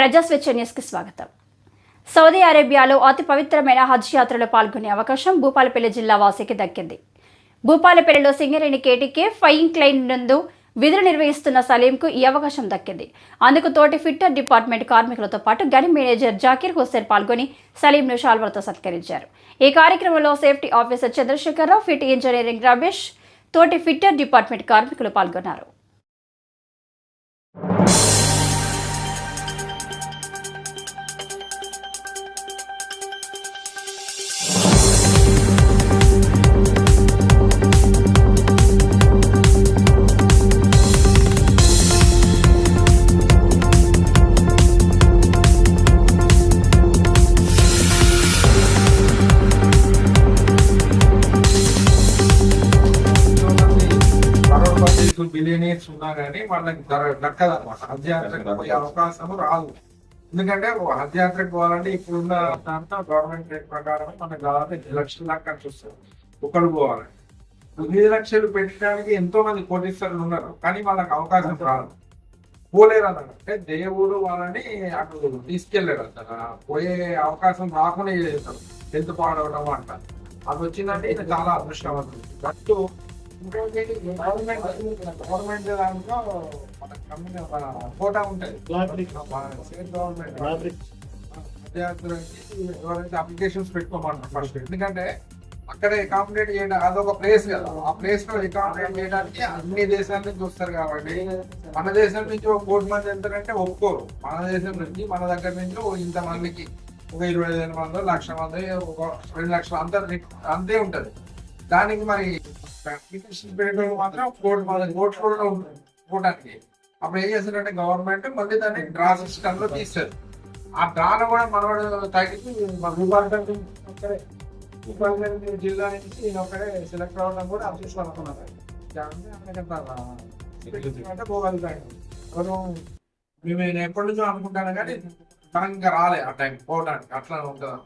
ప్రజాస్వేచ్ఛ న్యూస్కి స్వాగతం. సౌదీ అరేబియాలో అతి పవిత్రమైన హజ్ యాత్రలో పాల్గొనే అవకాశం భూపాలపల్లి జిల్లా వాసికి దక్కింది. భూపాలపల్లిలో సింగరేణి కేటీకే ఫైయింగ్ క్లైన్ నందు విధులు నిర్వహిస్తున్న సలీంకు ఈ అవకాశం దక్కింది. అందుకు తోటి ఫిట్టర్ డిపార్ట్మెంట్ కార్మికులతో పాటు గని మేనేజర్ జాకీర్ హుస్సేన్ పాల్గొని సలీంను షాల్వాలతో సత్కరించారు. ఈ కార్యక్రమంలో safety officer Chandrasekhararao, fit engineering Ramesh, తోటి ఫిట్టర్ డిపార్ట్మెంట్ కార్మికులు పాల్గొన్నారు. బిలియనీర్స్ ఉన్నా కానీ వాళ్ళకి దక్కదు అనమాట. హజ్ యాత్రకు పోయే అవకాశం రాదు. ఎందుకంటే హజ్ యాత్రకు పోవాలంటే ఇప్పుడున్న దాంట్లో గవర్నమెంట్ రేట్ ప్రకారం మనకు దాదాపు 8 లక్షల దాకా ఖర్చు వస్తుంది ఒకరు పోవాలి. 9 లక్షలు పెట్టడానికి ఎంతో మంది కోటీశ్వరులు ఉన్నారు, కానీ వాళ్ళకి అవకాశం రాదు, పోలేరు అన్నారు. అంటే దేవుడు వాళ్ళని అటు తీసుకెళ్లారు అంటారా, పోయే అవకాశం రాకుండా చేస్తారు, హెల్త్ పాడవడం అంటారు. అది వచ్చిందంటే ఇది చాలా అదృష్టవంతులు. ఫస్ట్ గవర్నమెంట్ దాంట్లో కంపెనీ కోటా ఉంటుంది, స్టేట్ గవర్నమెంట్ ఎవరైతే అప్లికేషన్స్ పెట్టుకోమంటారు ఫస్ట్. ఎందుకంటే అక్కడ అకామిడేట్ చేయడం అదొక ప్లేస్ కదా, ఆ ప్లేస్ లో అకామిడేట్ చేయడానికి అన్ని దేశాల నుంచి వస్తారు. కాబట్టి మన దేశం నుంచి ఒక 1,000,000 మంది ఎంతకంటే ఒప్పుకోరు. మన దేశం నుంచి మన దగ్గర నుంచి ఇంతమందికి ఒక 25,000 మంది, 1,00,000 మంది, ఒక 2 లక్షలు అంతే ఉంటది. దానికి మరి అప్లికేషన్ పెట్టడం మాత్రం 1,00,000 కోట్లు ఉంటుంది పోవడానికి. అప్పుడు ఏం చేస్తారంటే గవర్నమెంట్ మళ్ళీ దాన్ని డ్రా సిస్టమ్ లో తీస్తారు. ఆ డ్రాను కూడా మనవాడు తగ్గించి భూపాలపల్లి జిల్లా నుంచి ఈయన ఒకడే సెలెక్ట్ అవ్వడం కూడా అదృష్టం అనుకున్నారు. అంటే పోగలుగుతాడు. మేము ఎప్పటి నుంచో అనుకుంటాను కానీ మనకి ఇంకా రాలే ఆ టైం పోవడానికి. అట్లా ఉంటుంది.